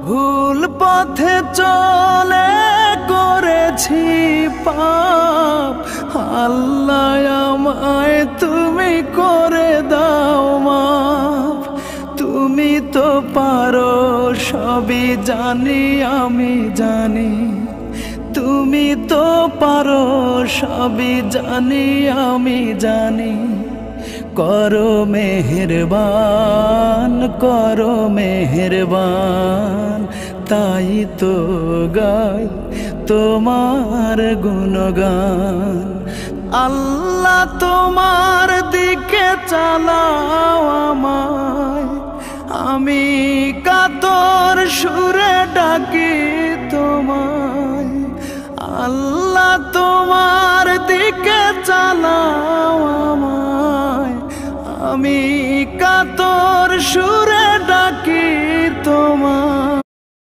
ভুল পথে চলে করেছি পাপ, আল্লাহ আমায় তুমি করে দাও মাফ। তুমি তো পারো সবই জানি আমি জানি, তুমি তো পারো সবই জানি আমি জানি। করো মেহেরবান, করো মেহেরবান, তাই তো গাই তোমার গুণগান। আল্লাহ তোমার দিকে চালাও আমায়, আমি কাতর সুরে ডাকি তোমায়। আল্লাহ তোমার দিকে চালাও আমায়, আমি কাতর সুরে